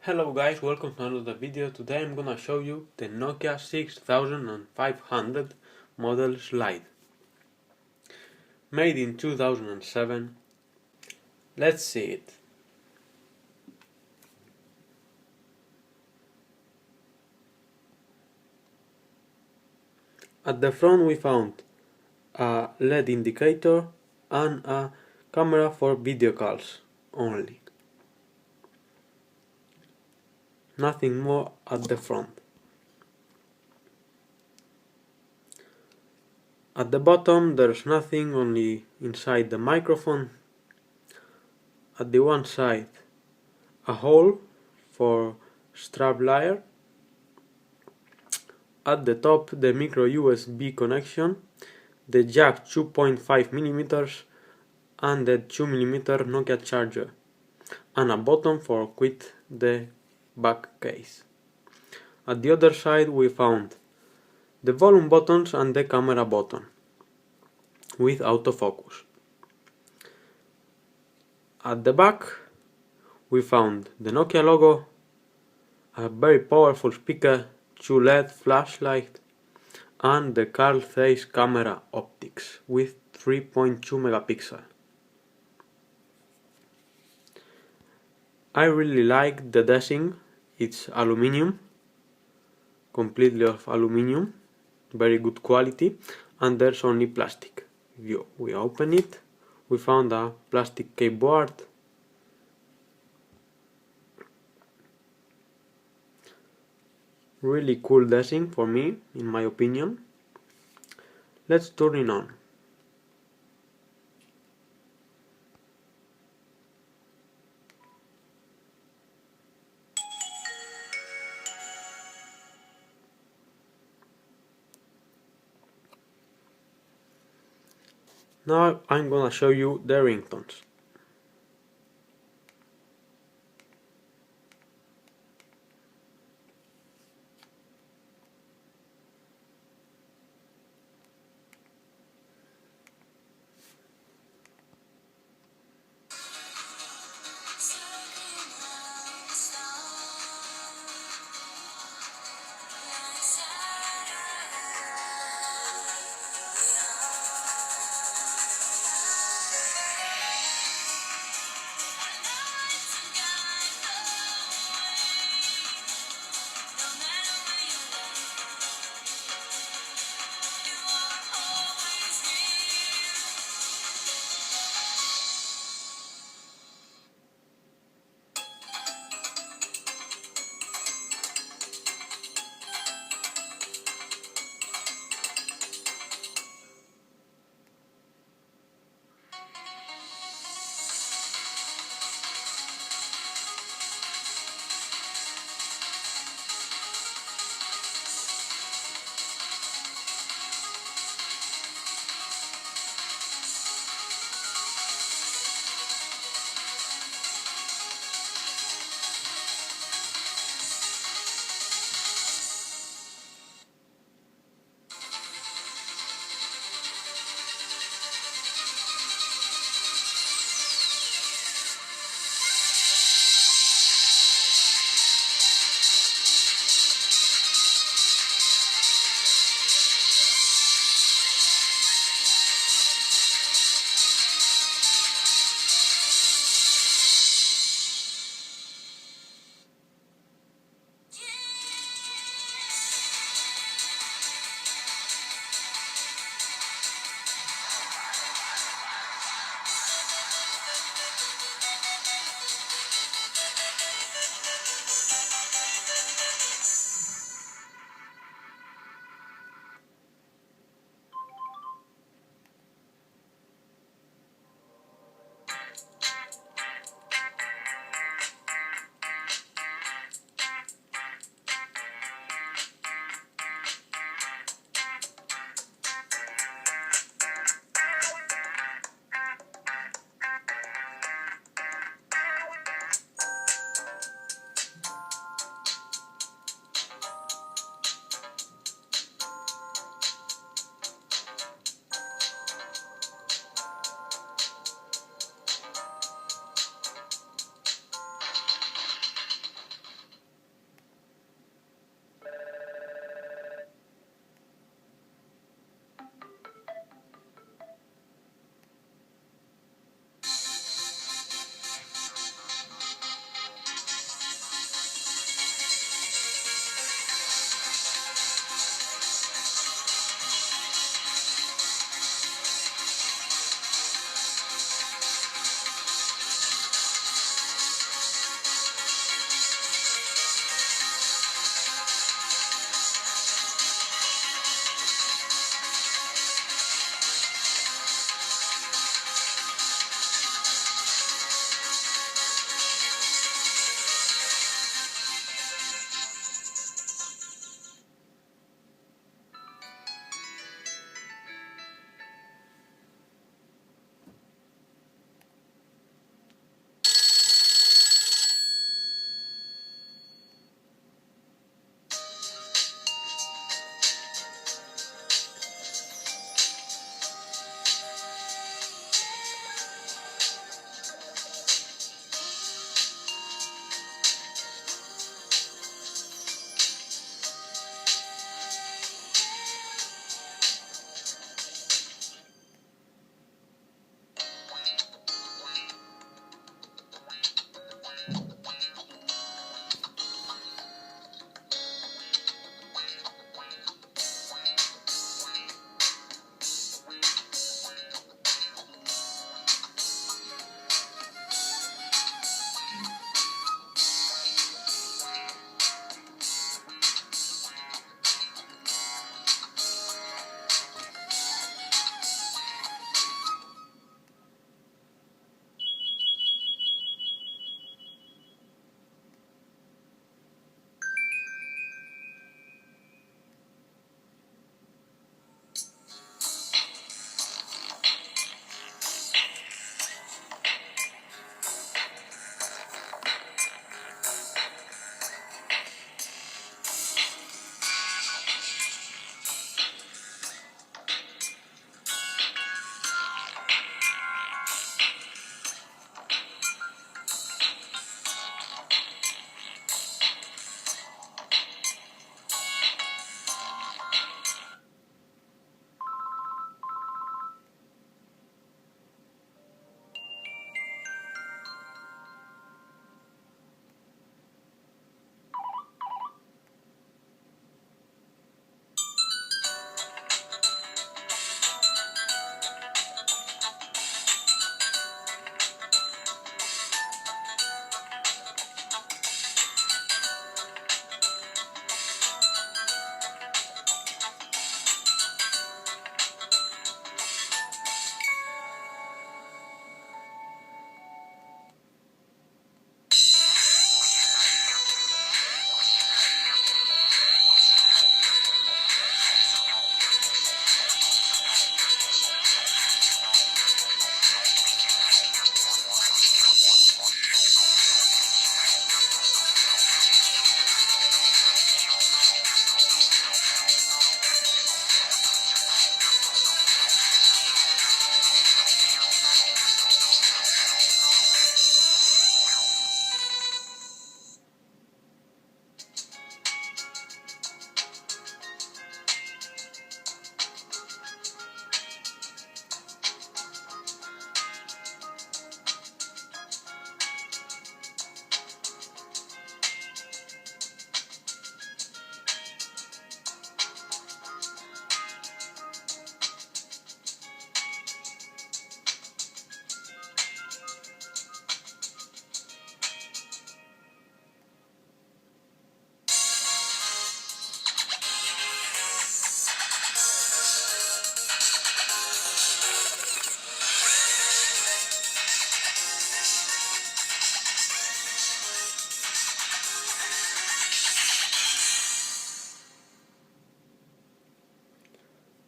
Hello guys, welcome to another video. Today I'm gonna show you the Nokia 6500 model slide. Made in 2007. Let's see it. At the front we found a LED indicator and a camera for video calls only. Nothing more at the front. At the bottom there's nothing, only inside the microphone. At the one side a hole for strap wire. At the top the micro USB connection, the jack 2.5mm and the 2mm Nokia charger, and a button for quit the back case. At the other side we found the volume buttons and the camera button with autofocus. At the back we found the Nokia logo, a very powerful speaker, 2 LED flashlight, and the Carl Zeiss camera optics with 3.2 megapixel. I really like the design. It's aluminium, completely of aluminium, very good quality, and there's only plastic. If we open it, we found a plastic keyboard, really cool design for me, in my opinion. Let's turn it on. Now I'm gonna show you the ringtones.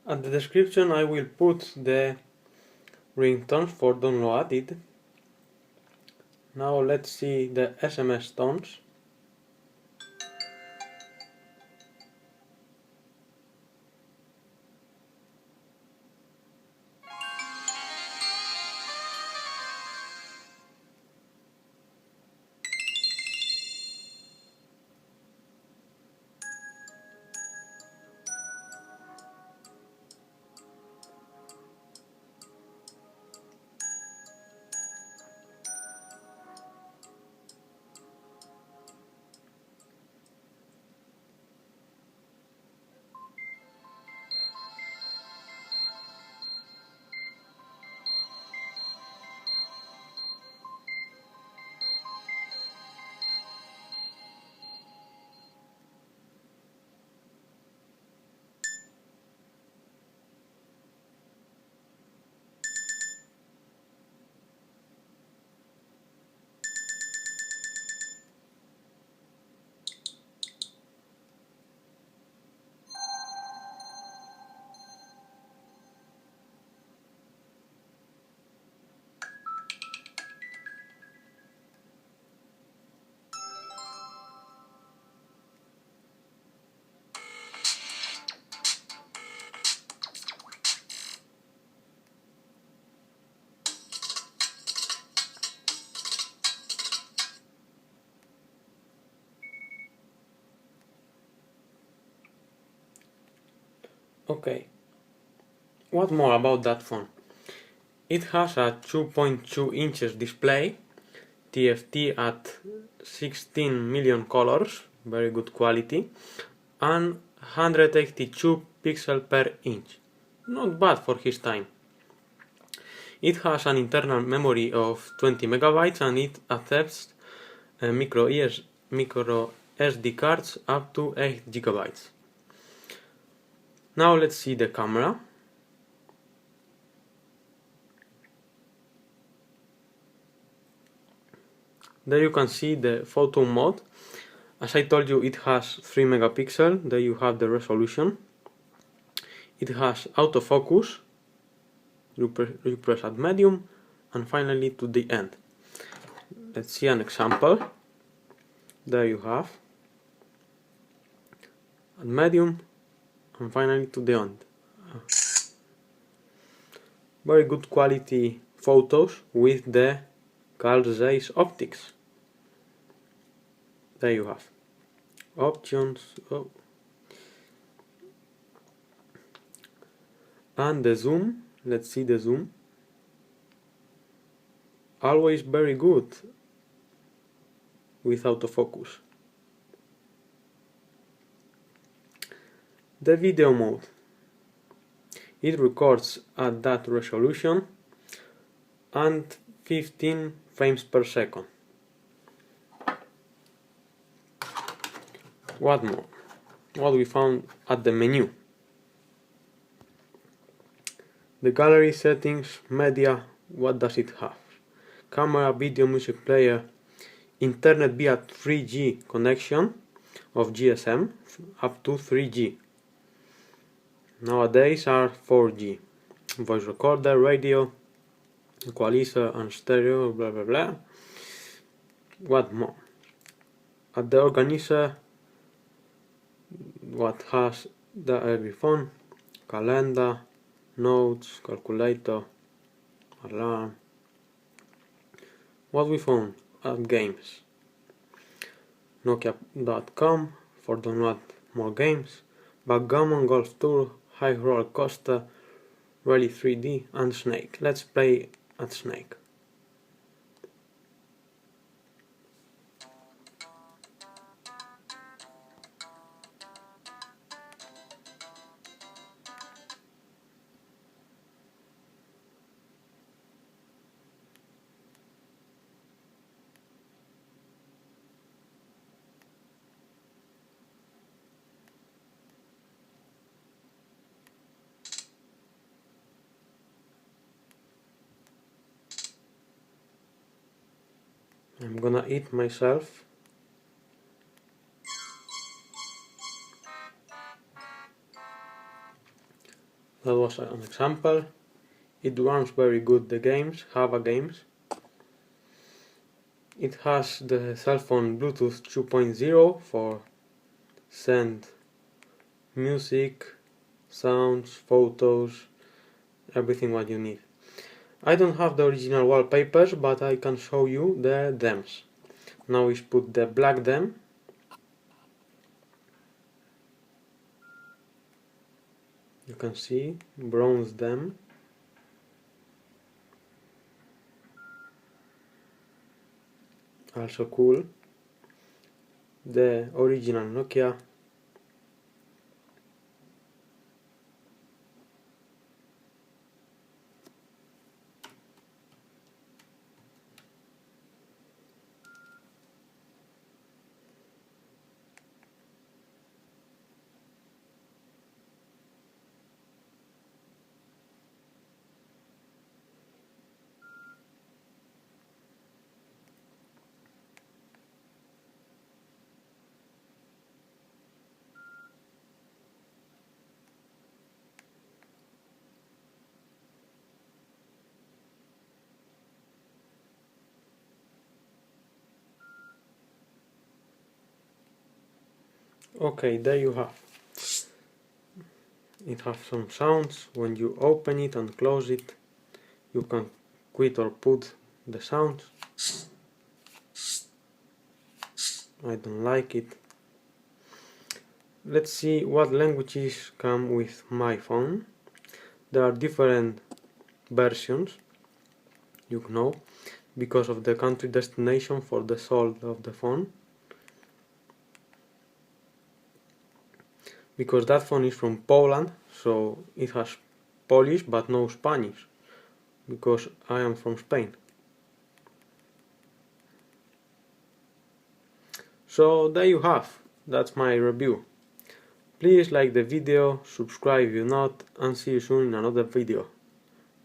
At the description I will put the ringtones for downloaded. Now let's see the SMS tones. Okay, what more about that phone? It has a 2.2 inches display, TFT at 16 million colors, very good quality, and 182 pixels per inch. Not bad for his time. It has an internal memory of 20 megabytes and it accepts micro SD cards up to 8 gigabytes. Now let's see the camera. There you can see the photo mode. As I told you, it has 3 megapixels. There you have the resolution. It has autofocus. You press at medium and finally to the end. Let's see an example. There you have at medium and finally to the end. Very good quality photos with the Carl Zeiss optics. There you have options. Oh. And the zoom. Let's see the zoom. Always very good with autofocus. The video mode. It records at that resolution and 15 frames per second. What more? What we found at the menu. The gallery settings, media, what does it have? Camera, video, music player, internet via 3G connection of GSM up to 3G. Nowadays are 4G. Voice recorder, radio, equalizer and stereo, blah blah blah. What more? At the organizer, what has the every phone, calendar, notes, calculator, alarm. What we found at games. Nokia.com for download more games, Backgammon, Golf Tour, High Roller Coaster, Rally 3D and Snake. Let's play at Snake. I'm gonna eat myself. that was an example. It runs very good the games, Java games. It has the cell phone Bluetooth 2.0 for send music, sounds, photos, everything what you need. I don't have the original wallpapers, but I can show you the themes. Now we put the black theme. You can see bronze theme. Also cool. The original Nokia. Okay, there you have. It has some sounds. When you open it and close it, you can quit or put the sounds. I don't like it. Let's see what languages come with my phone. There are different versions, you know, because of the country destination for the sold of the phone. Because that phone is from Poland, so it has Polish but no Spanish, because I am from Spain. So there you have, that's my review. Please like the video, subscribe if you not, and see you soon in another video.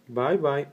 Bye bye.